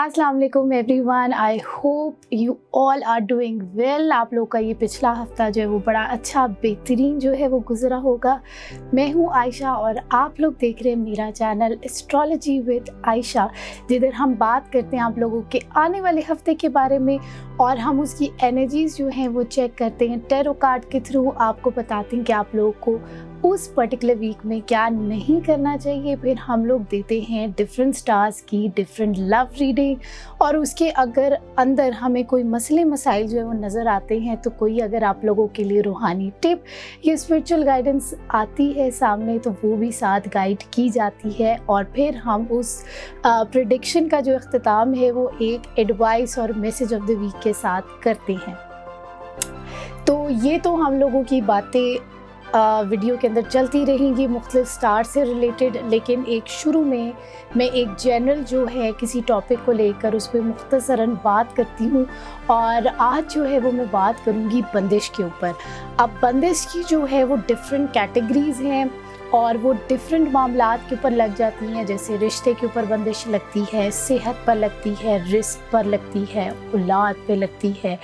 अस्सलाम वालेकुम everyone, I hope you all are doing well. आप लोग का ये पिछला हफ्ता जो है वो बड़ा अच्छा बेहतरीन जो है वो गुजरा होगा। मैं हूँ आयशा और आप लोग देख रहे हैं मेरा चैनल एस्ट्रोलॉजी विद आयशा, जिधर हम बात करते हैं आप लोगों के आने वाले हफ्ते के बारे में और हम उसकी एनर्जीज जो हैं वो चेक करते हैं। टैरो कार्ड के थ्रू आपको बताते हैं कि आप लोगों को उस पर्टिकुलर वीक में क्या नहीं करना चाहिए। फिर हम लोग देते हैं डिफरेंट स्टार्स की डिफरेंट लव रीडिंग और उसके अगर अंदर हमें कोई मसले मसाइल जो है वो नज़र आते हैं तो कोई अगर आप लोगों के लिए रूहानी टिप या स्पिरिचुअल गाइडेंस आती है सामने तो वो भी साथ गाइड की जाती है। और फिर हम उस प्रेडिक्शन का जो अख्तिताम है वो एक एडवाइस और मैसेज ऑफ द वीक के साथ करते हैं। तो ये तो हम लोगों की बातें वीडियो के अंदर चलती रहेंगी मुख्तलिफ स्टार से रिलेटेड, लेकिन एक शुरू में मैं एक जनरल जो है किसी टॉपिक को लेकर उस पर मुख्तसरन बात करती हूँ। और आज जो है वो मैं बात करूँगी बंदिश के ऊपर। अब बंदिश की जो है वो डिफरेंट कैटेगरीज़ हैं और वो डिफरेंट मामलात के ऊपर लग जाती हैं। जैसे रिश्ते के ऊपर बंदिश लगती है, सेहत पर लगती है, रिस्क पर लगती है, औलाद पे लगती है,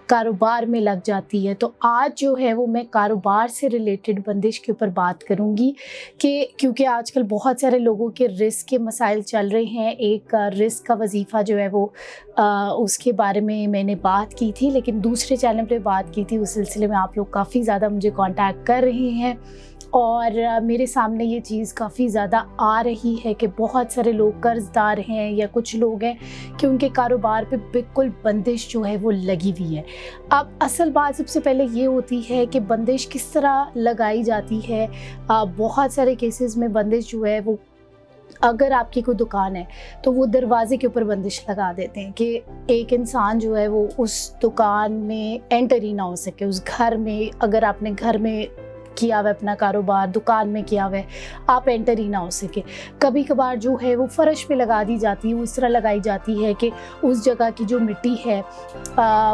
कारोबार में लग जाती है। तो आज जो है वो मैं कारोबार से रिलेटेड बंदिश के ऊपर बात करूँगी कि क्योंकि आजकल बहुत सारे लोगों के रिस्क के मसाइल चल रहे हैं। एक रिस्क का वजीफ़ा जो है वो उसके बारे में मैंने बात की थी, लेकिन दूसरे चैनल पे बात की थी। उस सिलसिले में आप लोग काफ़ी ज़्यादा मुझे कांटेक्ट कर रहे हैं और मेरे सामने ये चीज़ काफ़ी ज़्यादा आ रही है कि बहुत सारे लोग कर्ज़दार हैं या कुछ लोग हैं कि उनके कारोबार पे बिल्कुल बंदिश जो है वो लगी हुई है। अब असल बात सबसे पहले ये होती है कि बंदिश किस तरह लगाई जाती है। बहुत सारे केसेस में बंदिश जो है वो, अगर आपकी कोई दुकान है तो वो दरवाजे के ऊपर बंदिश लगा देते हैं कि एक इंसान जो है वो उस दुकान में एंटर ही ना हो सके। उस घर में, अगर आपने घर में किया हुआ अपना कारोबार, दुकान में किया हुआ है, आप एंटर ही ना हो सके। कभी कभार जो है वो फ़र्श पे लगा दी जाती है, उस तरह लगाई जाती है कि उस जगह की जो मिट्टी है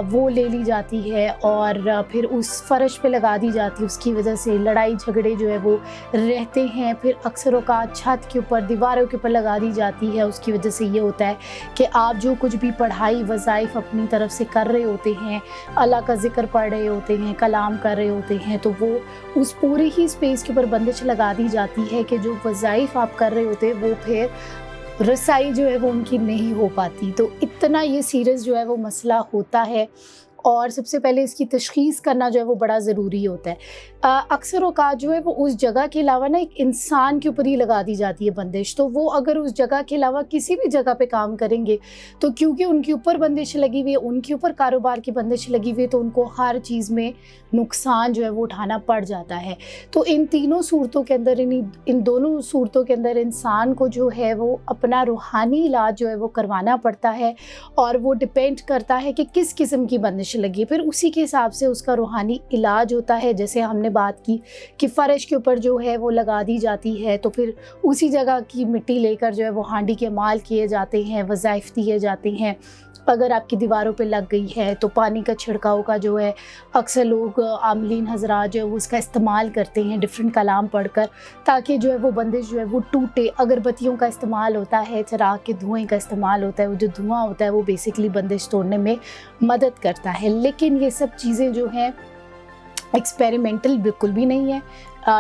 वो ले ली जाती है और फिर उस फ़र्श पे लगा दी जाती है। उसकी वजह से लड़ाई झगड़े जो है वो रहते हैं। फिर अक्सर औक़ात छत के ऊपर, दीवारों के ऊपर लगा दी जाती है। उसकी वजह से ये होता है कि आप जो कुछ भी पढ़ाई वज़ाइफ अपनी तरफ से कर रहे होते हैं, अल्लाह का ज़िक्र पढ़ रहे होते हैं, कलाम कर रहे होते हैं, तो वो उस पूरी ही स्पेस के ऊपर बंदिश लगा दी जाती है कि जो वज़ाइफ आप कर रहे होते वो फिर रसाई जो है वो उनकी नहीं हो पाती। तो इतना ये सीरियस जो है वो मसला होता है और सबसे पहले इसकी तशख़ीस करना जो है वो बड़ा ज़रूरी होता है। अक्सर औक़ात जो है वो उस जगह के अलावा ना एक इंसान के ऊपर ही लगा दी जाती है बंदिश। तो वो अगर उस जगह के अलावा किसी भी जगह पे काम करेंगे तो क्योंकि उनके ऊपर बंदिश लगी हुई है, उनके ऊपर कारोबार की बंदिश लगी हुई है, तो उनको हर चीज़ में नुकसान जो है वो उठाना पड़ जाता है। तो इन तीनों सूरतों के अंदर, इन दोनों सूरतों के अंदर इंसान को जो है वो अपना रूहानी इलाज जो है वो करवाना पड़ता है और वो डिपेंड करता है कि किस किस्म की बंदिश लगी है। फिर उसी के हिसाब से उसका रूहानी इलाज होता है। जैसे हमने बात की कि फ़र्श के ऊपर जो है वो लगा दी जाती है तो फिर उसी जगह की मिट्टी लेकर जो है वो हांडी के माल किए जाते हैं, वज़ाइफ दिए जाते हैं। अगर आपकी दीवारों पे लग गई है तो पानी का छिड़काव का जो है अक्सर लोग आमलीन हजरात जो है वो उसका इस्तेमाल करते हैं डिफरेंट कलाम पढ़कर, ताकि जो है वो बंदिश जो है वो टूटे। अगरबत्तियों का इस्तेमाल होता है, चिराग के धुएँ का इस्तेमाल होता है। वो जो धुआं होता है वो बेसिकली बंदिश तोड़ने में मदद करता है। लेकिन ये सब चीज़ें जो हैं एक्सपेरिमेंटल बिल्कुल भी नहीं है।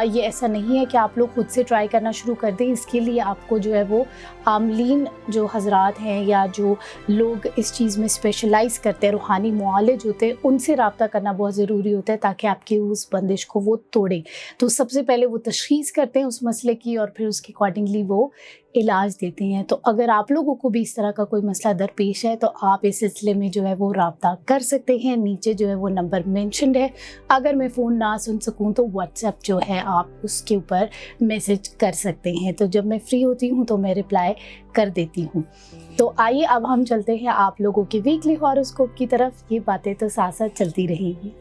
ये ऐसा नहीं है कि आप लोग खुद से ट्राई करना शुरू कर दें। इसके लिए आपको जो है वो आमलीन जो हजरात हैं या जो लोग इस चीज़ में स्पेशलाइज़ करते हैं, रूहानी मुआलिज होते हैं, उनसे रब्ता करना बहुत ज़रूरी होता है ताकि आपकी उस बंदिश को वो तोड़ें। तो सबसे पहले वो तशख़ीस करते हैं उस मसले की और फिर उसके अकॉर्डिंगली वो इलाज देते हैं। तो अगर आप लोगों को भी इस तरह का कोई मसला दरपेश है तो आप इस सिलसिले में जो है वो रब्ता कर सकते हैं। नीचे जो है वो नंबर मेंशन्ड है। अगर मैं फ़ोन ना सुन सकूं तो व्हाट्सएप जो है आप उसके ऊपर मैसेज कर सकते हैं। तो जब मैं फ्री होती हूँ तो मैं रिप्लाई कर देती हूँ। तो आइए अब हम चलते हैं आप लोगों के वीकली हॉरोस्कोप की तरफ। ये बातें तो साथ साथ चलती रहेंगी।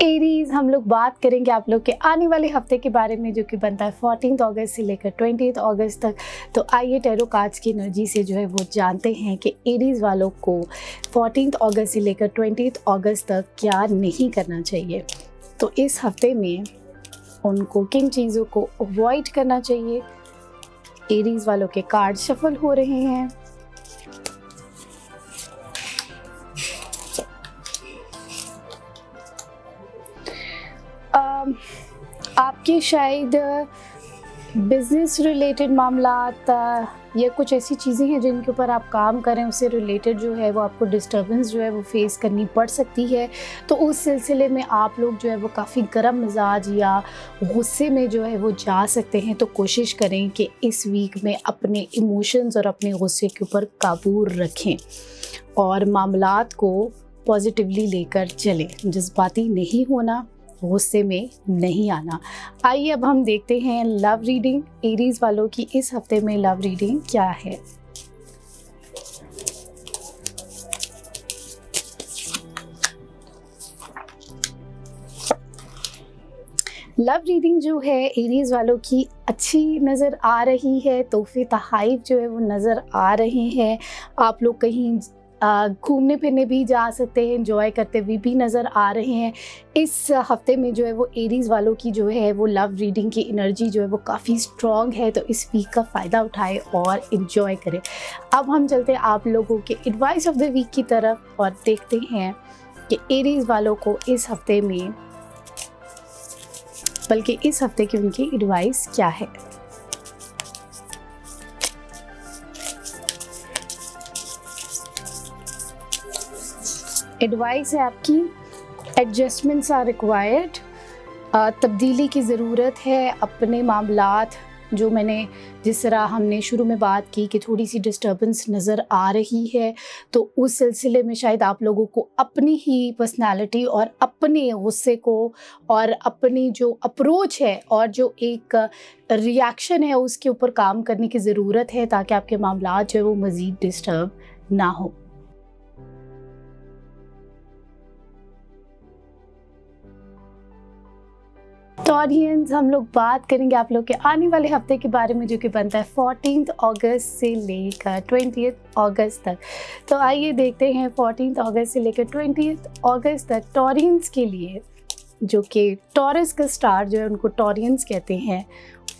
एरीज, हम लोग बात करेंगे आप लोग के आने वाले हफ्ते के बारे में जो कि बनता है 14 अगस्त से लेकर 20 अगस्त तक। तो आइए टैरो कार्ड्स की एनर्जी से जो है वो जानते हैं कि एरीज वालों को 14 अगस्त से लेकर 20 अगस्त तक क्या नहीं करना चाहिए। तो इस हफ्ते में उनको किन चीज़ों को अवॉइड करना चाहिए। एरीज वालों के कार्ड शफल हो रहे हैं। आपके शायद बिजनेस रिलेटेड मामलात या कुछ ऐसी चीज़ें हैं जिनके ऊपर आप काम करें, उससे रिलेटेड जो है वो आपको डिस्टर्बेंस जो है वो फेस करनी पड़ सकती है। तो उस सिलसिले में आप लोग जो है वो काफ़ी गर्म मिजाज या गुस्से में जो है वो जा सकते हैं। तो कोशिश करें कि इस वीक में अपने इमोशंस और अपने गुस्से के ऊपर काबू रखें और मामलात को पॉजिटिवली लेकर चलें। जज्बाती नहीं होना, गुस्से में नहीं आना। आइए अब हम देखते हैं लव रीडिंग। एरीज वालों की इस हफ्ते में लव रीडिंग क्या है। लव रीडिंग जो है एरीज वालों की अच्छी नज़र आ रही है। तोहफे तहाइफ जो है वो नज़र आ रहे हैं। आप लोग कहीं घूमने फिरने भी जा सकते हैं, एंजॉय करते हुए भी नज़र आ रहे हैं। इस हफ्ते में जो है वो एरीज़ वालों की जो है वो लव रीडिंग की एनर्जी जो है वो काफ़ी स्ट्रॉन्ग है। तो इस वीक का फ़ायदा उठाएं और इन्जॉय करें। अब हम चलते हैं आप लोगों के एडवाइस ऑफ द वीक की तरफ और देखते हैं कि एरीज़ वालों को इस हफ्ते में, बल्कि इस हफ्ते की उनकी एडवाइस क्या है। एडवाइस है आपकी, एडजस्टमेंट्स आर रिक्वायर्ड। तब्दीली की ज़रूरत है। अपने मामलात जो मैंने जिस तरह हमने शुरू में बात की कि थोड़ी सी डिस्टर्बेंस नज़र आ रही है, तो उस सिलसिले में शायद आप लोगों को अपनी ही पर्सनालिटी और अपने गुस्से को और अपनी जो अप्रोच है और जो एक रिएक्शन है उसके ऊपर काम करने की ज़रूरत है, ताकि आपके मामलात जो है वो मज़ीद डिस्टर्ब ना हो। तो ऑडियंस, हम लोग बात करेंगे आप लोग के आने वाले हफ्ते के बारे में, जो कि बनता है 14 अगस्त से लेकर 20 अगस्त तक। तो आइए देखते हैं 14 अगस्त से लेकर 20 अगस्त तक टॉरियंस के लिए, जो कि टॉरस का स्टार जो है उनको टॉरियंस कहते हैं,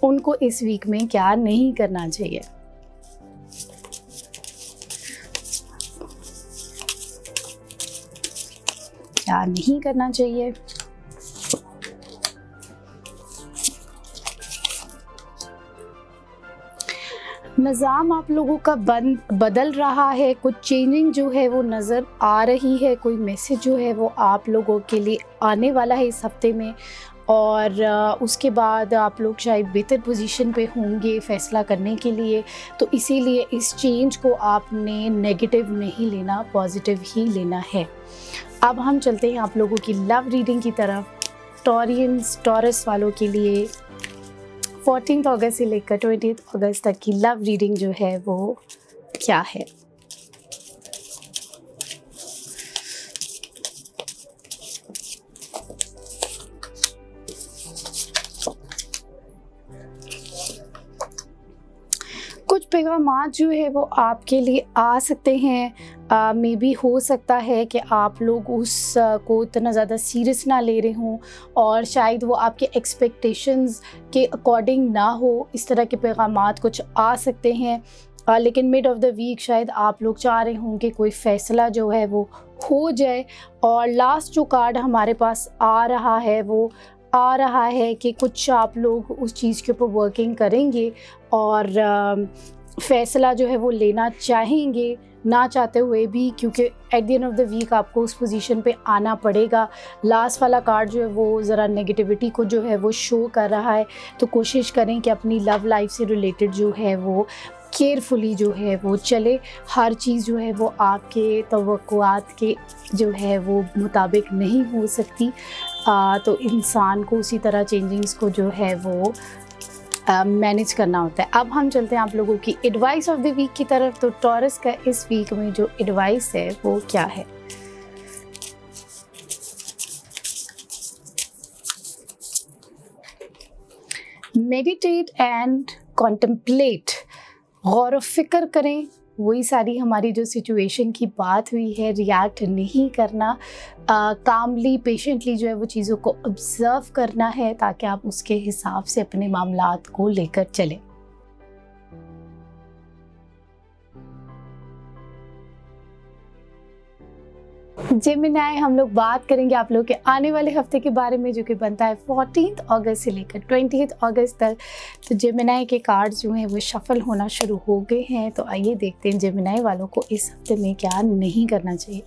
उनको इस वीक में क्या नहीं करना चाहिए। क्या नहीं करना चाहिए। निज़ाम आप लोगों का बदल रहा है, कुछ चेंजिंग जो है वो नज़र आ रही है। कोई मैसेज जो है वो आप लोगों के लिए आने वाला है इस हफ्ते में, और उसके बाद आप लोग शायद बेहतर पोजीशन पे होंगे फ़ैसला करने के लिए। तो इसीलिए इस चेंज को आपने नेगेटिव नहीं लेना, पॉजिटिव ही लेना है। अब हम चलते हैं आप लोगों की लव रीडिंग की तरफ। टॉरस वालों के लिए 14 अगस्त से लेकर 20 अगस्त तक की लव रीडिंग जो है वो क्या है। कुछ पैगामात जो है वो आपके लिए आ सकते हैं। मे बी हो सकता है कि आप लोग उस को इतना ज़्यादा सीरियस ना ले रहे हों और शायद वो आपके एक्सपेक्टेशंस के अकॉर्डिंग ना हो। इस तरह के पैगामात कुछ आ सकते हैं। लेकिन मिड ऑफ द वीक शायद आप लोग चाह रहे हों कि कोई फ़ैसला जो है वो हो जाए। और लास्ट जो कार्ड हमारे पास आ रहा है वो आ रहा है कि कुछ आप लोग उस चीज़ के ऊपर वर्किंग करेंगे और फ़ैसला जो है वो लेना चाहेंगे, ना चाहते हुए भी, क्योंकि at the end of the week आपको उस पोजीशन पे आना पड़ेगा। लास्ट वाला कार्ड जो है वो ज़रा नेगेटिविटी को जो है वो शो कर रहा है। तो कोशिश करें कि अपनी लव लाइफ से रिलेटेड जो है वो केयरफुली जो है वो चले। हर चीज़ जो है वो आपके तवक्कुआत के जो है वो मुताबिक नहीं हो सकती। तो इंसान को उसी तरह चेंजिंग्स को जो है वो मैनेज करना होता है। अब हम चलते हैं आप लोगों की एडवाइस ऑफ द वीक की तरफ। तो टॉरस का इस वीक में जो एडवाइस है वो क्या है। मेडिटेट एंड कॉन्टेम्पलेट, गौर व फिक्र करें वही सारी हमारी जो सिचुएशन की बात हुई है, रिएक्ट नहीं करना, कामली पेशेंटली जो है वो चीज़ों को ऑब्ज़र्व करना है ताकि आप उसके हिसाब से अपने मामलात को लेकर चलें। जेमिनी, हम लोग बात करेंगे आप लोग के आने वाले हफ्ते के बारे में, जो कि बनता है 14 अगस्त से लेकर 20 अगस्त तक। तो जेमिनी के कार्ड्स जो हैं वो शफल होना शुरू हो गए हैं। तो आइए देखते हैं जेमिनी वालों को इस हफ्ते में क्या नहीं करना चाहिए।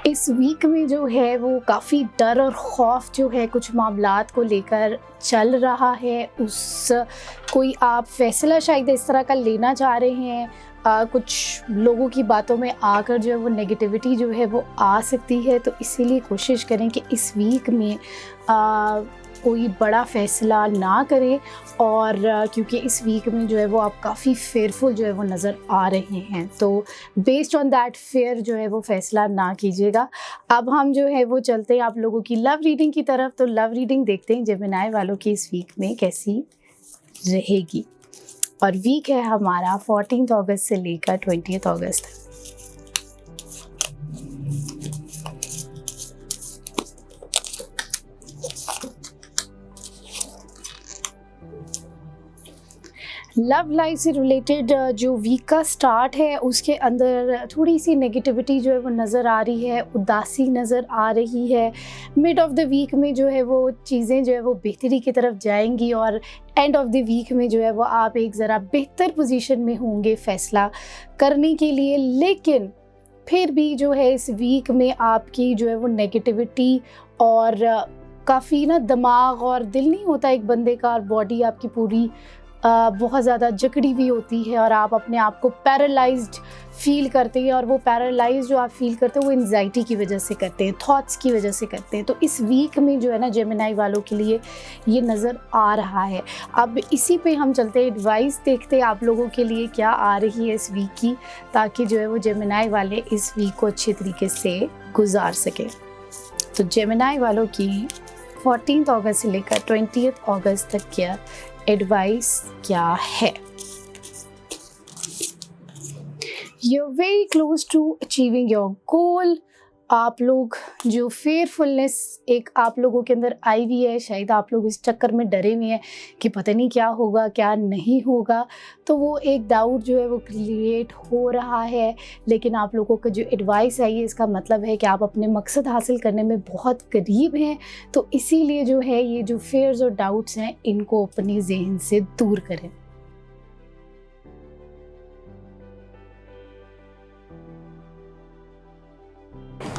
इस वीक में जो है वो काफ़ी डर और खौफ जो है कुछ मामलात को लेकर चल रहा है। उस कोई आप फैसला शायद इस तरह का लेना चाह रहे हैं, कुछ लोगों की बातों में आकर जो है वो नेगेटिविटी जो है वो आ सकती है। तो इसीलिए कोशिश करें कि इस वीक में कोई बड़ा फ़ैसला ना करें, और क्योंकि इस वीक में जो है वो आप काफ़ी फेयरफुल जो है वो नज़र आ रहे हैं, तो बेस्ड ऑन दैट फेयर जो है वो फ़ैसला ना कीजिएगा। अब हम जो है वो चलते हैं आप लोगों की लव रीडिंग की तरफ। तो लव रीडिंग देखते हैं जेमिनी वालों की इस वीक में कैसी रहेगी। और वीक है हमारा 14 अगस्त से लेकर 20 अगस्त तक। लव लाइफ से रिलेटेड जो वीक का स्टार्ट है उसके अंदर थोड़ी सी नेगेटिविटी जो है वो नज़र आ रही है, उदासी नज़र आ रही है। मिड ऑफ द वीक में जो है वो चीज़ें जो है वो बेहतरी की तरफ जाएंगी, और एंड ऑफ द वीक में जो है वो आप एक ज़रा बेहतर पोजीशन में होंगे फ़ैसला करने के लिए। लेकिन फिर भी जो है इस वीक में आपकी जो है वो नेगेटिविटी और काफ़ी ना दिमाग और दिल नहीं होता एक बंदे का, और बॉडी आपकी पूरी बहुत ज़्यादा जकड़ी हुई होती है, और आप अपने आप को पैरालाइज्ड फील करते हैं। और वो पैरालाइज जो आप फील करते हैं वो एंजाइटी की वजह से करते हैं, थॉट्स की वजह से करते हैं। तो इस वीक में जो है ना जेमिनी वालों के लिए ये नज़र आ रहा है। अब इसी पे हम चलते हैं, एडवाइस देखते हैं आप लोगों के लिए क्या आ रही है इस वीक की, ताकि जो है वो जेमिनी वाले इस वीक को अच्छे तरीके से गुजार सकें। तो जेमिनी वालों की 14 अगस्त से लेकर 20 अगस्त तक क्या एडवाइस क्या है। You're very close to achieving your goal। आप लोग जो फेयरफुलनेस एक आप लोगों के अंदर आई हुई है, शायद आप लोग इस चक्कर में डरे हुए हैं कि पता नहीं क्या होगा क्या नहीं होगा, तो वो एक डाउट जो है वो क्रिएट हो रहा है। लेकिन आप लोगों का जो एडवाइस आई है इसका मतलब है कि आप अपने मकसद हासिल करने में बहुत करीब हैं। तो इसीलिए जो है ये जो फेयर्स और डाउट्स हैं इनको अपनी जहन से दूर करें।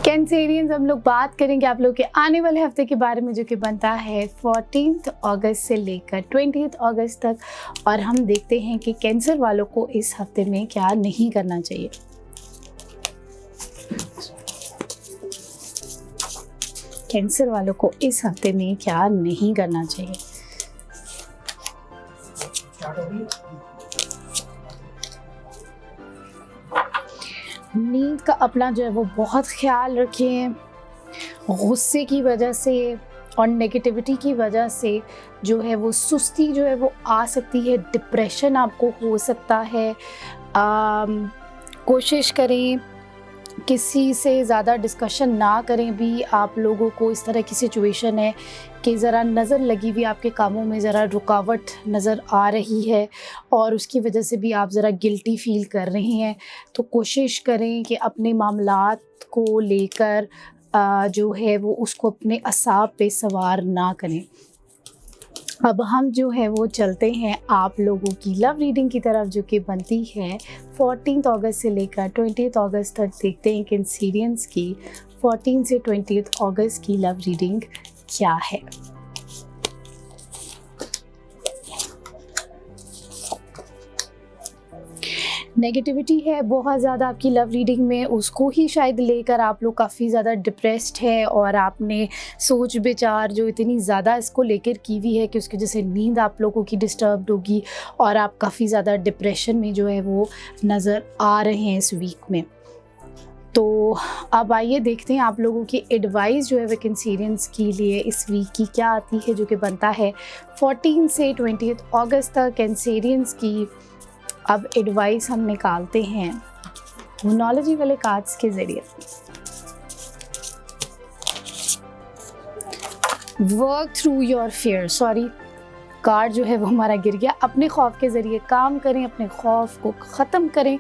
कैंसेरियंस, हम लोग बात करेंगे आप लोग के आने वाले हफ्ते के बारे में, जो कि बनता है 14 अगस्त से लेकर 20 अगस्त तक। और हम देखते हैं कि कैंसर वालों को इस हफ्ते में क्या नहीं करना चाहिए। कैंसर वालों को इस हफ्ते में क्या नहीं करना चाहिए। नींद का अपना जो है वो बहुत ख्याल रखें। गुस्से की वजह से और नेगेटिविटी की वजह से जो है वो सुस्ती जो है वो आ सकती है, डिप्रेशन आपको हो सकता है। कोशिश करें किसी से ज़्यादा डिस्कशन ना करें भी। आप लोगों को इस तरह की सिचुएशन है कि ज़रा नज़र लगी हुई, आपके कामों में ज़रा रुकावट नज़र आ रही है और उसकी वजह से भी आप ज़रा गिल्टी फील कर रहे हैं। तो कोशिश करें कि अपने मामलात को लेकर जो है वो उसको अपने असाब पे सवार ना करें। अब हम जो है वो चलते हैं आप लोगों की लव रीडिंग की तरफ, जो कि बनती है 14 अगस्त से लेकर 20 अगस्त तक। देखते हैं कैंसेरियंस की 14 से 20 अगस्त की लव रीडिंग क्या है। नेगेटिविटी है बहुत ज़्यादा आपकी लव रीडिंग में, उसको ही शायद लेकर आप लोग काफ़ी ज़्यादा डिप्रेस्ड है और आपने सोच विचार जो इतनी ज़्यादा इसको लेकर की हुई है कि उसकी वजह से नींद आप लोगों की डिस्टर्ब्ड होगी और आप काफ़ी ज़्यादा डिप्रेशन में जो है वो नज़र आ रहे हैं इस वीक में। तो अब आइए देखते हैं आप लोगों की एडवाइस जो है वो कैंसेरियंस के लिए इस वीक की क्या आती है, जो कि बनता है 14 से 20 अगस्त तक कैंसेरियंस की। अब एडवाइस हम निकालते हैं न्यूमरोलॉजी वाले कार्ड्स के ज़रिए। Work through your fear, sorry card जो है वो हमारा गिर गया। अपने खौफ के ज़रिए काम करें, अपने खौफ को ख़त्म करें,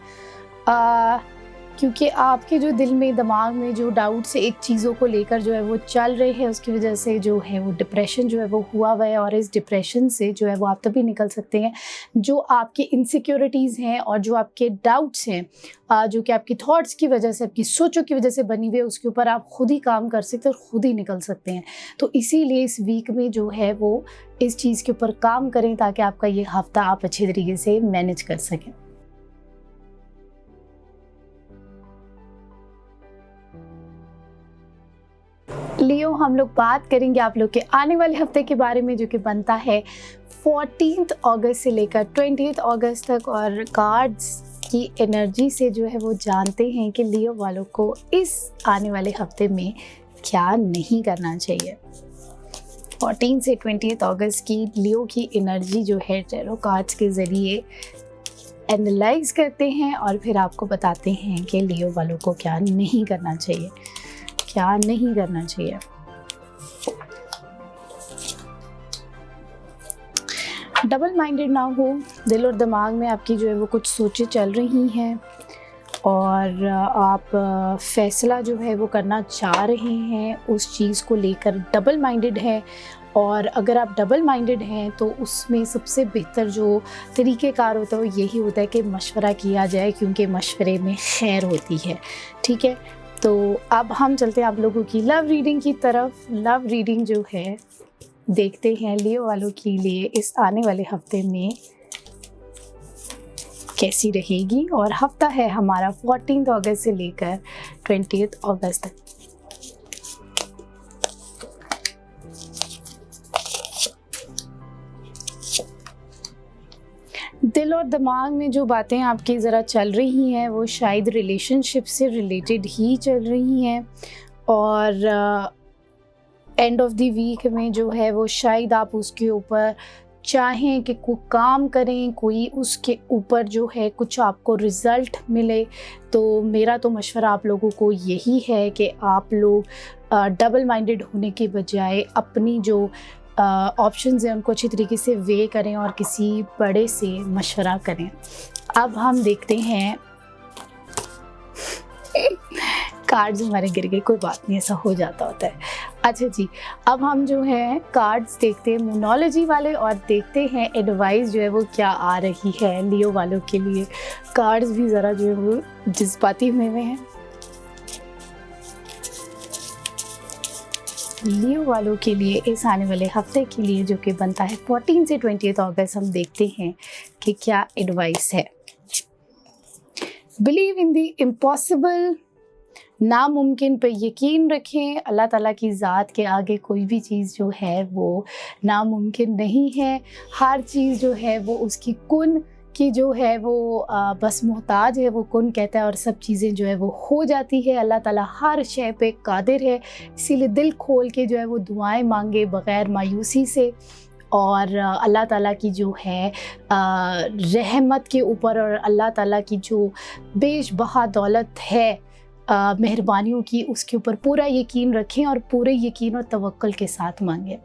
क्योंकि आपके जो दिल में दिमाग में जो डाउट्स एक चीज़ों को लेकर जो है वो चल रहे हैं, उसकी वजह से जो है वो डिप्रेशन जो है वो हुआ हुआ है। और इस डिप्रेशन से जो है वो आप तभी निकल सकते हैं जो आपकी इनसिक्योरिटीज़ हैं और जो आपके डाउट्स हैं, जो कि आपकी थॉट्स की वजह से, आपकी सोचों की वजह से बनी हुई है, उसके ऊपर आप खुद ही काम कर सकते हैं और ख़ुद ही निकल सकते हैं। तो इसीलिए इस वीक में जो है वो इस चीज़ के ऊपर काम करें ताकि आपका ये हफ्ता आप अच्छे तरीके से मैनेज कर सकें। लियो, हम लोग बात करेंगे आप लोग के आने वाले हफ्ते के बारे में, जो कि बनता है 14 अगस्त से लेकर 20 अगस्त तक। और कार्ड्स की एनर्जी से जो है वो जानते हैं कि लियो वालों को इस आने वाले हफ्ते में क्या नहीं करना चाहिए। 14 से 20 अगस्त की लियो की एनर्जी जो है टैरो कार्ड्स के ज़रिए एनालाइज करते हैं और फिर आपको बताते हैं कि लियो वालों को क्या नहीं करना चाहिए, क्या नहीं करना चाहिए। डबल माइंडेड ना हो, दिल और दिमाग में आपकी जो है वो कुछ सोचें चल रही हैं और आप फैसला जो है वो करना चाह रहे हैं, उस चीज़ को लेकर डबल माइंडेड है। और अगर आप डबल माइंडेड हैं तो उसमें सबसे बेहतर जो तरीक़ेकार होता है वो यही होता है कि मशवरा किया जाए, क्योंकि मशवरे में खैर होती है। ठीक है, तो अब हम चलते हैं आप लोगों की लव रीडिंग की तरफ। लव रीडिंग जो है देखते हैं लियो वालों के लिए इस आने वाले हफ्ते में कैसी रहेगी। और हफ्ता है हमारा 14 अगस्त से लेकर 20 अगस्त तक। दिल और दिमाग में जो बातें आपकी ज़रा चल रही हैं वो शायद रिलेशनशिप से रिलेटेड ही चल रही हैं। और एंड ऑफ द वीक में जो है वो शायद आप उसके ऊपर चाहें कि कोई काम करें, कोई उसके ऊपर जो है कुछ आपको रिज़ल्ट मिले। तो मेरा तो मशवरा आप लोगों को यही है कि आप लोग डबल माइंडेड होने के बजाय अपनी जो ऑप्शंस हैं उनको अच्छी तरीके से वे करें और किसी बड़े से मशवरा करें। अब हम देखते हैं कार्ड्स हमारे गिर गए, कोई बात नहीं, ऐसा हो जाता होता है। अच्छा जी, अब हम जो है कार्ड्स देखते हैं न्यूमरोलॉजी वाले और देखते हैं एडवाइस जो है वो क्या आ रही है लियो वालों के लिए। कार्ड्स भी ज़रा जो है वो जज्बाती हुए हैं। लियो वालों के लिए इस आने वाले हफ्ते के लिए जो कि बनता है 14 से 20 अगस्त, हम देखते हैं कि क्या एडवाइस है। बिलीव इन द इम्पॉसिबल, नामुमकिन पर यकीन रखें। अल्लाह ताला की ज़ात के आगे कोई भी चीज़ जो है वो नामुमकिन नहीं है। हर चीज़ जो है वो उसकी कुन की जो है वो बस मोहताज है, वो कुन कहता है और सब चीज़ें जो है वो हो जाती है। अल्लाह ताला हर शय पे कादिर है, इसीलिए दिल खोल के जो है वो दुआएं मांगे बग़ैर मायूसी से। और अल्लाह ताला की जो है रहमत के ऊपर और अल्लाह ताला की जो बेशबहा दौलत है मेहरबानियों की, उसके ऊपर पूरा यकीन रखें और पूरे यकीन और तवक्कुल के साथ मांगें।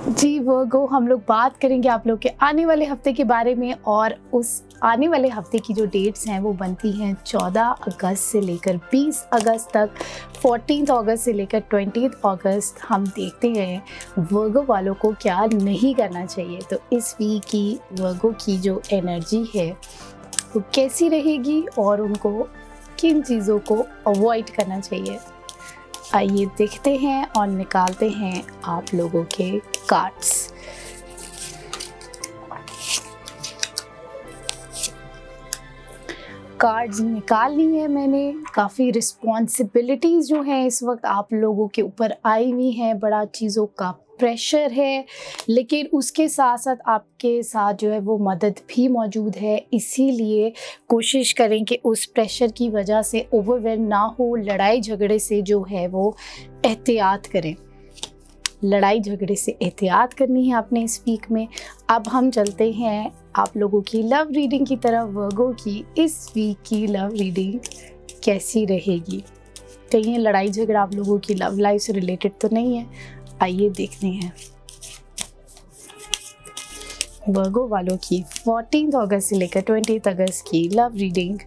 जी वर्गो, हम लोग बात करेंगे आप लोग के आने वाले हफ्ते के बारे में। और उस आने वाले हफ्ते की जो डेट्स हैं वो बनती हैं 14 अगस्त से लेकर 20 अगस्त तक। 14 अगस्त से लेकर 20 अगस्त हम देखते हैं वर्गो वालों को क्या नहीं करना चाहिए। तो इस वीक की वर्गो की जो एनर्जी है वो कैसी रहेगी और उनको किन चीज़ों को अवॉइड करना चाहिए। आइए देखते हैं और निकालते हैं आप लोगों के कार्ड्स। कार्ड्स निकाल ली है मैंने। काफ़ी रिस्पॉन्सिबिलिटीज़ जो हैं इस वक्त आप लोगों के ऊपर आई हुई हैं, बड़ा चीज़ों का प्रेशर है, लेकिन उसके साथ साथ आपके साथ जो है वो मदद भी मौजूद है। इसीलिए कोशिश करें कि उस प्रेशर की वजह से ओवरवेल्म ना हो। लड़ाई झगड़े से जो है वो एहतियात करें। लड़ाई झगड़े से एहतियात करनी है आपने इस वीक में। अब हम चलते हैं आप लोगों की लव रीडिंग की तरफ। वर्गो की इस वीक की लव रीडिंग कैसी रहेगी? कहीं लड़ाई झगड़ा आप लोगों की लव लाइफ से रिलेटेड तो नहीं है? आइए देखते हैं वर्गो वालों की 14 अगस्त से लेकर 20 अगस्त की लव रीडिंग।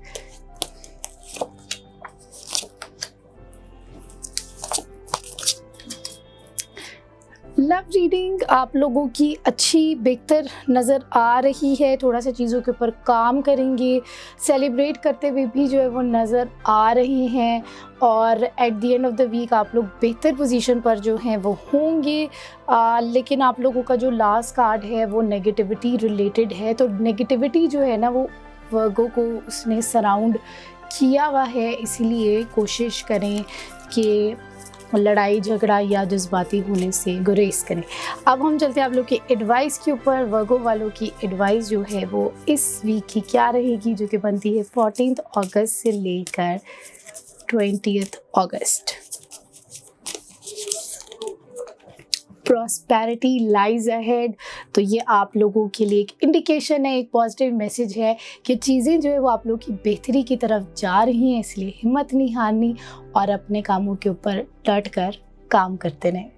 लव रीडिंग आप लोगों की अच्छी बेहतर नज़र आ रही है। थोड़ा सा चीज़ों के ऊपर काम करेंगे, सेलिब्रेट करते हुए भी जो है वो नज़र आ रहे हैं, और at the end of the week आप लोग बेहतर पोजीशन पर जो हैं वो होंगे। लेकिन आप लोगों का जो लास्ट कार्ड है वो नेगेटिविटी रिलेटेड है, तो नेगेटिविटी जो है ना वो वर्गो को उसने सराउंड किया हुआ है। इसीलिए कोशिश करें कि लड़ाई झगड़ा या जज्बाती होने से गुरेज करें। अब हम चलते हैं आप लोग की एडवाइस के ऊपर। वर्गो वालों की एडवाइस जो है वो इस वीक की क्या रहेगी, जो कि बनती है 14 अगस्त से लेकर 20 अगस्त। प्रॉस्पेरिटी लाइज अहेड, तो ये आप लोगों के लिए एक इंडिकेशन है, एक पॉजिटिव मैसेज है कि चीज़ें जो है वो आप लोगों की बेहतरी की तरफ जा रही हैं। इसलिए हिम्मत नहीं हारनी और अपने कामों के ऊपर डट कर काम करते रहें।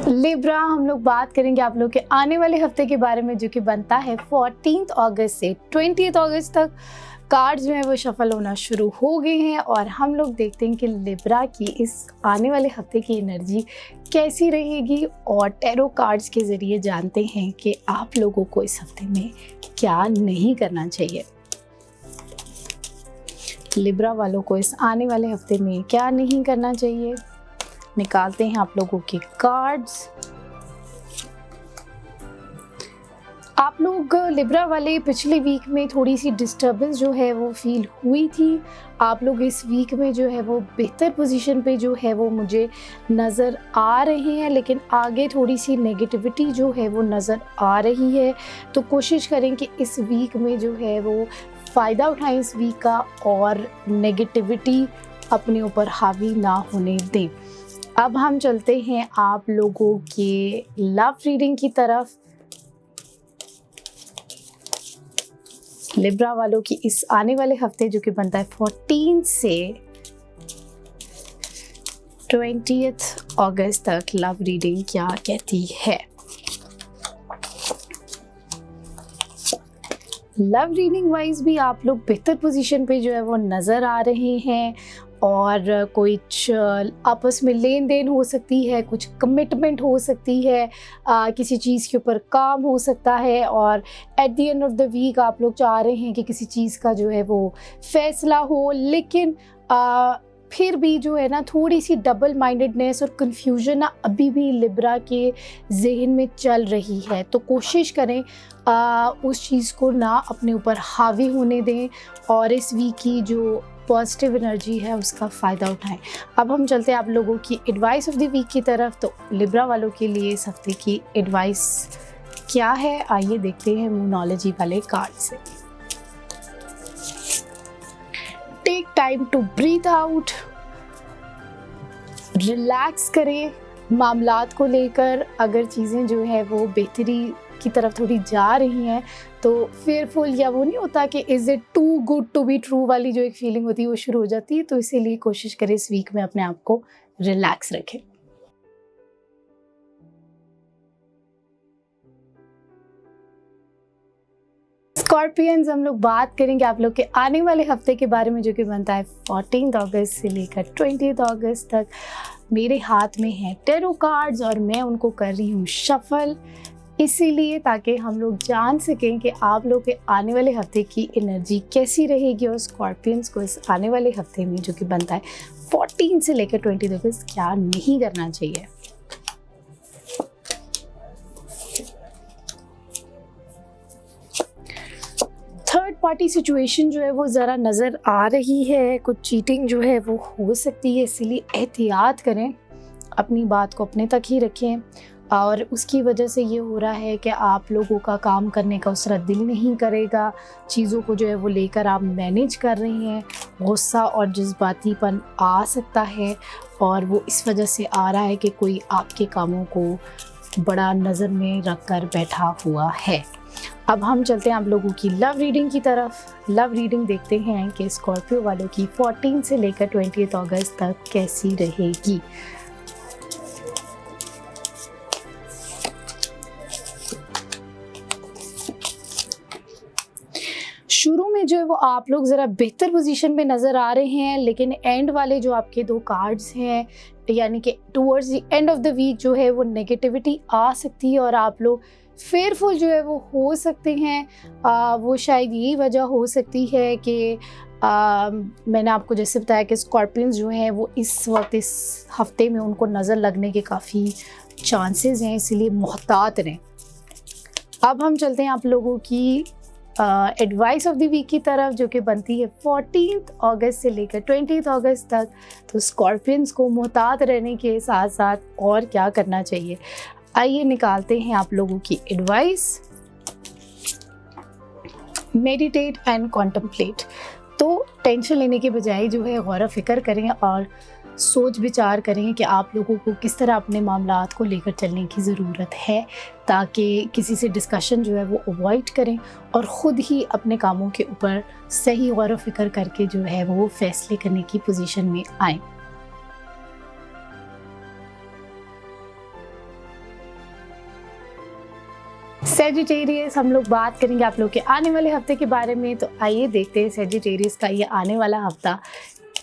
लिब्रा, हम लोग बात करेंगे आप लोग के आने वाले हफ्ते के बारे में, जो कि बनता है 14 अगस्त से 20 अगस्त तक। कार्ड्स जो है वो शफल होना शुरू हो गए हैं और हम लोग देखते हैं कि लिब्रा की इस आने वाले हफ्ते की एनर्जी कैसी रहेगी, और टैरो कार्ड्स के ज़रिए जानते हैं कि आप लोगों को इस हफ्ते में क्या नहीं करना चाहिए। लिब्रा वालों को इस आने वाले हफ्ते में क्या नहीं करना चाहिए, निकालते हैं आप लोगों के कार्ड्स। आप लोग लिब्रा वाले पिछले वीक में थोड़ी सी डिस्टर्बेंस जो है वो फील हुई थी। आप लोग इस वीक में जो है वो बेहतर पोजीशन पे जो है वो मुझे नज़र आ रहे हैं, लेकिन आगे थोड़ी सी नेगेटिविटी जो है वो नज़र आ रही है। तो कोशिश करें कि इस वीक में जो है वो फ़ायदा उठाएं इस वीक का, और नेगेटिविटी अपने ऊपर हावी ना होने दें। अब हम चलते हैं आप लोगों के लव रीडिंग की तरफ। लिब्रा वालों की इस आने वाले हफ्ते जो कि बनता है 14 से 20 अगस्त तक लव रीडिंग क्या कहती है। लव रीडिंग वाइज भी आप लोग बेहतर पोजीशन पे जो है वो नज़र आ रहे हैं, और कुछ आपस में लेन देन हो सकती है, कुछ कमिटमेंट हो सकती है, किसी चीज़ के ऊपर काम हो सकता है, और at the end of the week आप लोग चाह रहे हैं कि किसी चीज़ का जो है वो फैसला हो। लेकिन फिर भी जो है ना थोड़ी सी डबल माइंडेडनेस और कन्फ्यूजन ना अभी भी लिब्रा के जहन में चल रही है। तो कोशिश करें उस चीज़ को ना अपने ऊपर हावी होने दें, और इस वीक की जो पॉजिटिव एनर्जी है उसका फ़ायदा उठाएं। अब हम चलते हैं आप लोगों की एडवाइस ऑफ द वीक की तरफ। तो लिब्रा वालों के लिए इस हफ्ते की एडवाइस क्या है, आइए देखते हैं मूनोलॉजी वाले कार्ड से। Take time to breathe out, relax करें मामलात को लेकर। अगर चीज़ें जो है वो बेहतरी की तरफ थोड़ी जा रही हैं तो फेयरफुल, या वो नहीं होता कि is it too good to be true वाली जो एक फीलिंग होती है वो शुरू हो जाती है। तो इसीलिए कोशिश करें इस वीक में अपने आप को रिलैक्स रखें। स्कॉर्पियंस, हम लोग बात करेंगे आप लोग के आने वाले हफ्ते के बारे में, जो कि बनता है 14 अगस्त से लेकर 20 अगस्त तक। मेरे हाथ में है टैरो कार्ड्स और मैं उनको कर रही हूँ शफल। इसीलिए ताकि हम लोग जान सकें कि आप लोग के आने वाले हफ्ते की एनर्जी कैसी रहेगी और स्कॉर्पियंस को इस आने वाले हफ्ते में जो कि बनता है 14 से लेकर 20 तक क्या नहीं करना चाहिए। थर्ड पार्टी सिचुएशन जो है वो ज़रा नज़र आ रही है, कुछ चीटिंग जो है वो हो सकती है, इसीलिए एहतियात करें, अपनी बात को अपने तक ही रखें। और उसकी वजह से ये हो रहा है कि आप लोगों का काम करने का उसरा दिल नहीं करेगा, चीज़ों को जो है वो लेकर आप मैनेज कर रहे हैं, गुस्सा और जज्बातीपन आ सकता है और वो इस वजह से आ रहा है कि कोई आपके कामों को बड़ा नज़र में रख कर बैठा हुआ है। अब हम चलते हैं आप लोगों की लव रीडिंग की तरफ। लव रीडिंग देखते हैं कि स्कॉर्पियो वालों की 14 से लेकर 20 अगस्त तक कैसी रहेगी। शुरू में जो है वो आप लोग ज़रा बेहतर पोजीशन में नज़र आ रहे हैं, लेकिन एंड वाले जो आपके 2 कार्ड्स हैं, यानी कि towards the end of the week जो है वो नेगेटिविटी आ सकती है और आप लोग फेयरफुल जो है वो हो सकते हैं। वो शायद यही वजह हो सकती है कि मैंने आपको जैसे बताया कि स्कॉर्पियंस जो हैं वो इस वक्त इस हफ्ते में उनको नज़र लगने के काफ़ी चांसेस हैं, इसीलिए मुहतात रहें। अब हम चलते हैं आप लोगों की एडवाइस ऑफ द वीक की तरफ, जो कि बनती है 14 अगस्त से लेकर 20 अगस्त तक। तो स्कॉर्पियंस को मुहतात रहने के साथ साथ और क्या करना चाहिए, आइए निकालते हैं आप लोगों की एडवाइस। Meditate and contemplate. तो टेंशन लेने के बजाय जो है गौर फिक्र करें और सोच विचार करें कि आप लोगों को किस तरह अपने मामलात को लेकर चलने की ज़रूरत है, ताकि किसी से डिस्कशन जो है वो अवॉइड करें और ख़ुद ही अपने कामों के ऊपर सही गौर फिक्र करके जो है वो फैसले करने की पोजीशन में आएँ। सेजिटेरियस, हम लोग बात करेंगे आप लोग के आने वाले हफ्ते के बारे में। तो आइए देखते हैं सेजिटेरियस का ये आने वाला हफ्ता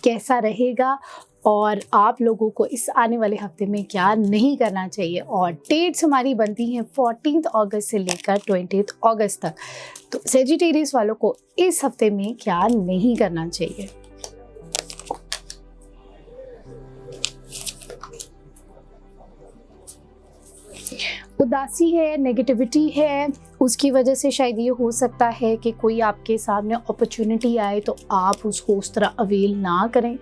कैसा रहेगा और आप लोगों को इस आने वाले हफ्ते में क्या नहीं करना चाहिए। और डेट्स हमारी बनती हैं 14 अगस्त से लेकर 20 अगस्त तक। तो सेजिटेरियस वालों को इस हफ्ते में क्या नहीं करना चाहिए। उदासी है, नेगेटिविटी है, उसकी वजह से शायद ये हो सकता है कि कोई आपके सामने अपॉर्चुनिटी आए तो आप उसको उस तरह अवेल ना करें,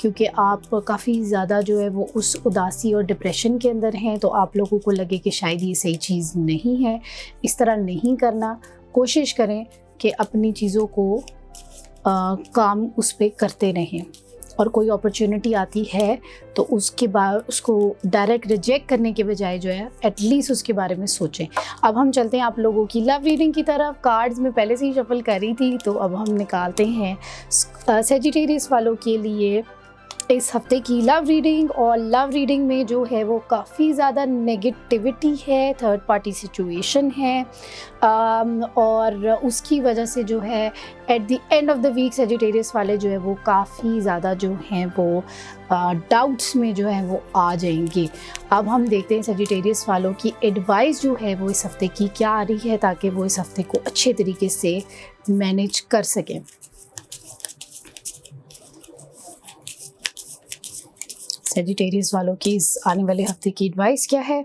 क्योंकि आप काफ़ी ज़्यादा जो है वो उस उदासी और डिप्रेशन के अंदर हैं। तो आप लोगों को लगे कि शायद ये सही चीज़ नहीं है, इस तरह नहीं करना। कोशिश करें कि अपनी चीज़ों को काम उस पर करते रहें और कोई अपॉर्चुनिटी आती है तो उसके बाद उसको डायरेक्ट रिजेक्ट करने के बजाय जो है एटलीस्ट उसके बारे में सोचें। अब हम चलते हैं आप लोगों की लव रीडिंग की तरफ। कार्ड्स में पहले से ही शफल करी थी, तो अब हम निकालते हैं सेजिटेरियस वालों के लिए इस हफ्ते की लव रीडिंग। और लव रीडिंग में जो है वो काफ़ी ज़्यादा नेगेटिविटी है, थर्ड पार्टी सिचुएशन है और उसकी वजह से जो है at the end of the week Sagittarius वाले जो है वो काफ़ी ज़्यादा जो हैं वो डाउट्स में जो है वो आ जाएंगे। अब हम देखते हैं सेजिटेरियस वालों की एडवाइस जो है वो इस हफ्ते की क्या आ रही है, ताकि वो इस हफ्ते को अच्छे तरीके से मैनेज कर सकें। सेजिटेरियस वालों की इस आने वाले हफ्ते की एडवाइस क्या है।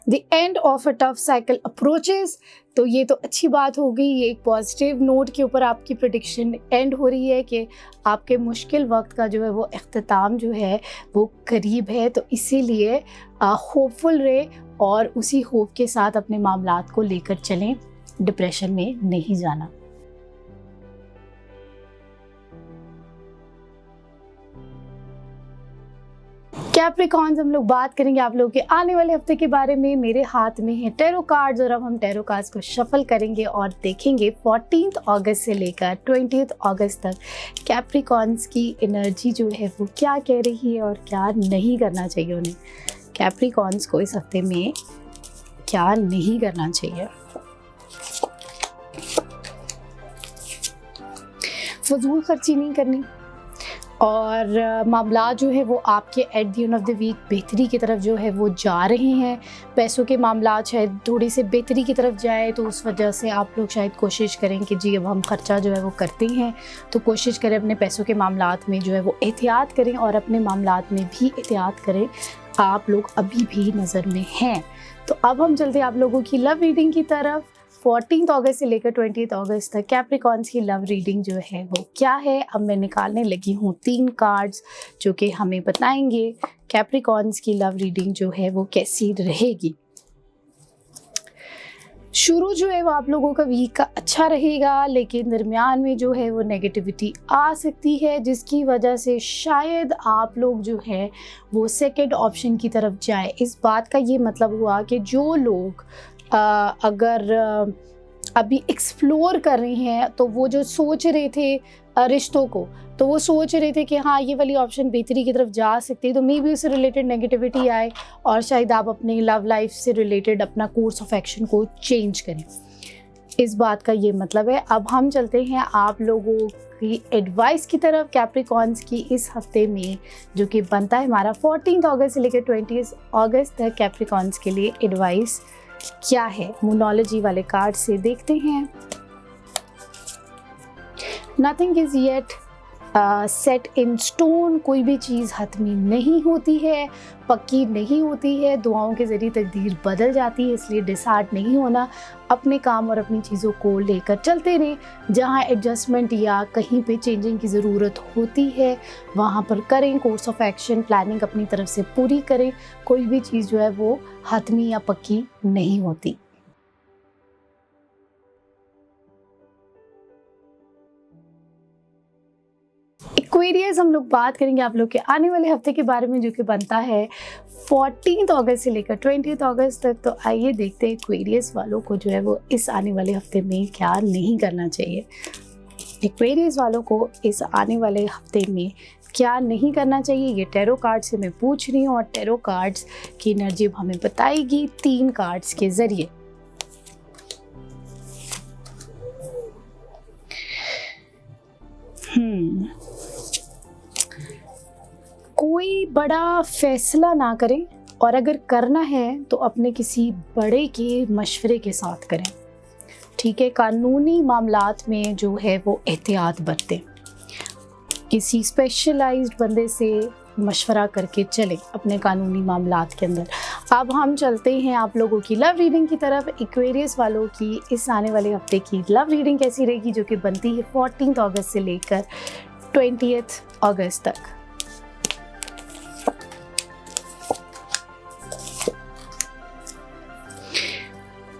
The end of a tough cycle approaches. तो ये तो अच्छी बात हो गई, ये एक पॉजिटिव नोट के ऊपर आपकी प्रेडिक्शन एंड हो रही है कि आपके मुश्किल वक्त का जो है वो अख्ताम जो है वो करीब है। तो इसीलिए होपफुल रहे और उसी होप के साथ अपने मामलात को लेकर चलें, डिप्रेशन में नहीं जाना। कैप्रिकॉर्न्स, हम लोग बात करेंगे आप लोगों के आने वाले हफ्ते के बारे में। मेरे हाथ में है टैरो कार्ड्स और अब हम टैरो कार्ड्स को शफल करेंगे और देखेंगे 14 अगस्त से लेकर 20 अगस्त तक कैप्रिकॉर्न्स की एनर्जी जो है वो क्या कह रही है और क्या नहीं करना चाहिए उन्हें। कैप्रिकॉर्न्स को इस हफ्ते में क्या नहीं करना चाहिए। फजूल खर्ची नहीं करनी और मामलात जो है वो आपके at the end of the week बेहतरी की तरफ जो है वो जा रहे हैं। पैसों के मामलात शायद थोड़ी से बेहतरी की तरफ जाए, तो उस वजह से आप लोग शायद कोशिश करें कि जी अब हम ख़र्चा जो है वो करते हैं, तो कोशिश करें अपने पैसों के मामलात में जो है वो एहतियात करें और अपने मामलात में भी एहतियात करें। आप लोग अभी भी नज़र में हैं। तो अब हम चलते हैं आप लोगों की लव रीडिंग की तरफ। 14 अगस्त से लेकर 20 अगस्त तक कैप्रिकॉन्स की लव रीडिंग जो है वो क्या है। अब मैं निकालने लगी हूँ 3 कार्ड्स जो कि हमें बताएंगे कैप्रिकॉन्स की लव रीडिंग जो है वो कैसी रहेगी। शुरू जो है वो आप लोगों का वीक का अच्छा रहेगा, लेकिन दरमियान में जो है वो नेगेटिविटी आ सकती है, जिसकी वजह से शायद आप लोग जो है वो सेकंड ऑप्शन की तरफ जाए। इस बात का ये मतलब हुआ कि जो लोग अगर अभी एक्सप्लोर कर रहे हैं, तो वो जो सोच रहे थे रिश्तों को, तो वो सोच रहे थे कि हाँ ये वाली ऑप्शन बेहतरी की तरफ जा सकती है, तो मे बी उससे रिलेटेड नेगेटिविटी आए और शायद आप अपनी लव लाइफ से रिलेटेड अपना कोर्स ऑफ एक्शन को चेंज करें। इस बात का ये मतलब है। अब हम चलते हैं आप लोगों की एडवाइस की तरफ कैप्रिकॉन्स की इस हफ्ते में, जो कि बनता है हमारा 14 अगस्त से लेकर 20 अगस्त तक। कैप्रिकॉन्स के लिए एडवाइस क्या है, मोनोलॉजी वाले कार्ड से देखते हैं। Nothing is yet set in stone. कोई भी चीज़ हतमी नहीं होती है, पक्की नहीं होती है। दुआओं के ज़रिए तकदीर बदल जाती है, इसलिए डिसहार्ट नहीं होना। अपने काम और अपनी चीज़ों को लेकर चलते रहें। जहाँ एडजस्टमेंट या कहीं पे चेंजिंग की ज़रूरत होती है वहाँ पर करें। कोर्स ऑफ एक्शन प्लानिंग अपनी तरफ से पूरी करें। कोई भी चीज़ जो है वो हतमी या पक्की नहीं होती। एक्वेरियस हम लोग बात करेंगे आप लोग के आने वाले हफ्ते के बारे में, जो कि बनता है 14 अगस्त से लेकर 20 अगस्त तक। तो आइए देखते हैं एक्वेरियस वालों को जो है वो इस आने वाले हफ्ते में क्या नहीं करना चाहिए। एक्वेरियस वालों को इस आने वाले हफ्ते में क्या नहीं करना चाहिए, ये टैरो कार्ड से मैं पूछ रही हूँ और टैरो कार्ड्स की एनर्जी हमें बताएगी 3 कार्ड्स के ज़रिए। कोई बड़ा फैसला ना करें, और अगर करना है तो अपने किसी बड़े के मशवरे के साथ करें। ठीक है, कानूनी मामलात में जो है वो एहतियात बरतें। किसी स्पेशलाइज्ड बंदे से मशवरा करके चलें अपने कानूनी मामलात के अंदर। अब हम चलते हैं आप लोगों की लव रीडिंग की तरफ। एक्वेरियस वालों की इस आने वाले हफ्ते की लव रीडिंग कैसी रहेगी, जो कि बनती है 14 अगस्त से लेकर 20 अगस्त तक।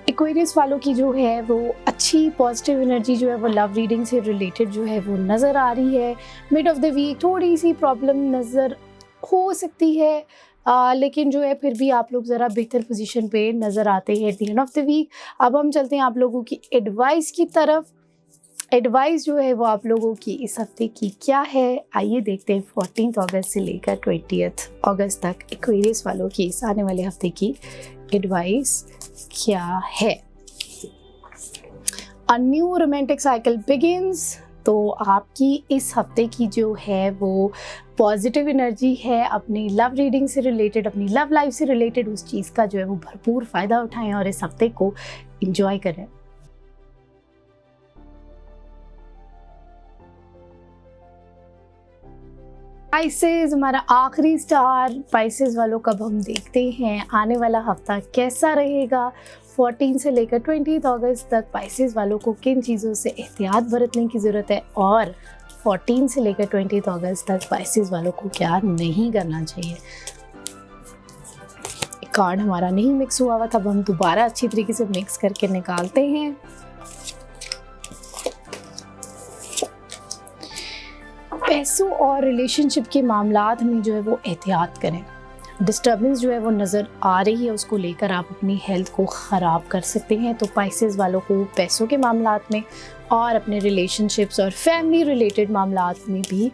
एक्वेरियस वालों की जो है वो अच्छी पॉजिटिव एनर्जी जो है वो लव रीडिंग से रिलेटेड जो है वो नज़र आ रही है। मिड ऑफ द वीक थोड़ी सी प्रॉब्लम नज़र हो सकती है, लेकिन जो है फिर भी आप लोग ज़रा बेहतर पोजीशन पे नज़र आते हैं at the end of the week. अब हम चलते हैं आप लोगों की एडवाइस की तरफ। एडवाइस जो है वो आप लोगों की इस हफ्ते की क्या है, आइए देखते हैं 14 अगस्त से लेकर 20 अगस्त तक एक्वेरियस वालों की इस आने वाले हफ्ते की एडवाइस क्या है। A new romantic cycle begins. तो आपकी इस हफ्ते की जो है वो पॉजिटिव एनर्जी है। अपनी लव रीडिंग से रिलेटेड, अपनी लव लाइफ से रिलेटेड उस चीज़ का जो है वो भरपूर फ़ायदा उठाएं और इस हफ्ते को एंजॉय करें। स्पाइसेस हमारा आखिरी स्टार। स्पाइसेस वालों का हम देखते हैं आने वाला हफ्ता कैसा रहेगा। 14 से लेकर 20 अगस्त तक स्पाइसेस वालों को किन चीज़ों से एहतियात बरतने की ज़रूरत है, और 14 से लेकर 20 अगस्त तक स्पाइसेस वालों को क्या नहीं करना चाहिए। कार्ड हमारा नहीं मिक्स हुआ था, अब हम दोबारा अच्छी तरीके से मिक्स करके निकालते हैं। पैसों और रिलेशनशिप के मामलात में जो है वो एहतियात करें। डिस्टर्बेंस जो है वो नज़र आ रही है, उसको लेकर आप अपनी हेल्थ को ख़राब कर सकते हैं। तो स्पाइसेस वालों को पैसों के मामलात में और अपने रिलेशनशिप्स और फैमिली रिलेटेड मामलात में भी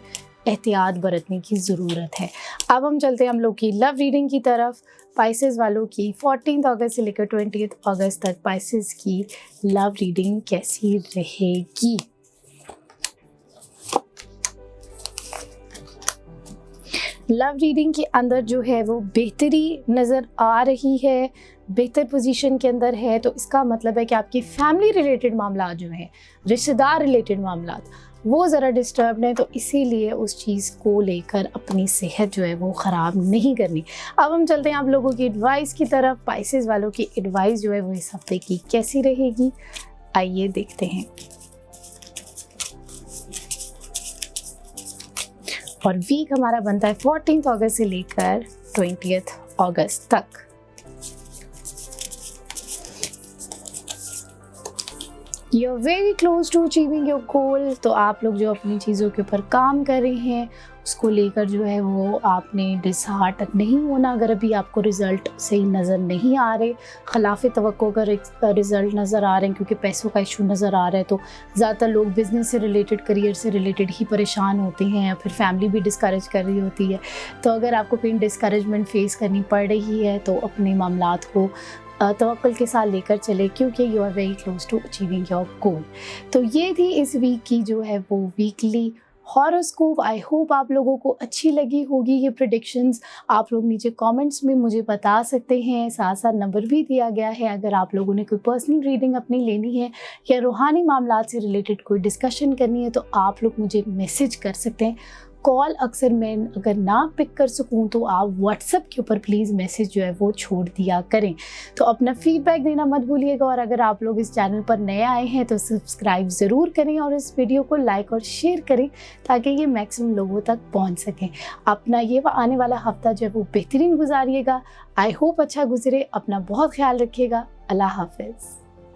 एहतियात बरतने की ज़रूरत है। अब हम चलते हैं हम लोग की लव रीडिंग की तरफ। स्पाइसेस वालों की 14 अगस्त से लेकर 20 अगस्त तक स्पाइसेस की लव रीडिंग कैसी रहेगी। लव रीडिंग के अंदर जो है वो बेहतरी नज़र आ रही है, बेहतर पोजीशन के अंदर है, तो इसका मतलब है कि आपकी फैमिली रिलेटेड मामला जो है, रिश्तेदार रिलेटेड मामला, वो ज़रा डिस्टर्ब हैं, तो इसीलिए उस चीज़ को लेकर अपनी सेहत जो है वो ख़राब नहीं करनी। अब हम चलते हैं आप लोगों की एडवाइस की तरफ। पाइसेस वालों की एडवाइस जो है वो इस हफ्ते की कैसी रहेगी, आइए देखते हैं। और वीक हमारा बनता है 14 अगस्त से लेकर 20 अगस्त तक। You are very close to achieving your goal. तो आप लोग जो अपनी चीज़ों के ऊपर काम कर रहे हैं उसको लेकर जो है वो आपने डिसहार्ट नहीं होना। अगर अभी आपको रिज़ल्ट सही नज़र नहीं आ रहे, खिलाफ तवक्को का रिज़ल्ट नज़र आ रहे हैं, क्योंकि पैसों का इशू नज़र आ रहा है, तो ज़्यादातर लोग बिज़नेस से रिलेटेड, करियर से रिलेटेड ही परेशान होते हैं, या फिर फैमिली भी डिस्करेज कर रही होती है। तो अगर आपको कहीं डिस्करेजमेंट फेस करनी पड़ रही है तो अपने मामलात को तवक्कुल के साथ लेकर चले, क्योंकि you are very close to achieving your goal. तो ये थी इस वीक की जो है वो वीकली हॉरोस्कोप। आई होप आप लोगों को अच्छी लगी होगी ये प्रेडिक्शंस। आप लोग नीचे कमेंट्स में मुझे बता सकते हैं, साथ साथ नंबर भी दिया गया है। अगर आप लोगों ने कोई पर्सनल रीडिंग अपनी लेनी है या रूहानी मामलात से रिलेटेड कोई डिस्कशन करनी है तो आप लोग मुझे मैसेज कर सकते हैं। कॉल अक्सर मैं अगर ना पिक कर सकूं तो आप व्हाट्सएप के ऊपर प्लीज़ मैसेज जो है वो छोड़ दिया करें। तो अपना फीडबैक देना मत भूलिएगा, और अगर आप लोग इस चैनल पर नए आए हैं तो सब्सक्राइब ज़रूर करें और इस वीडियो को लाइक और शेयर करें ताकि ये मैक्सिमम लोगों तक पहुंच सकें। अपना ये आने वाला हफ्ता जो है वो बेहतरीन गुजारिएगा। आई होप अच्छा गुजरे। अपना बहुत ख्याल रखिएगा। अल्लाह हाफिज़।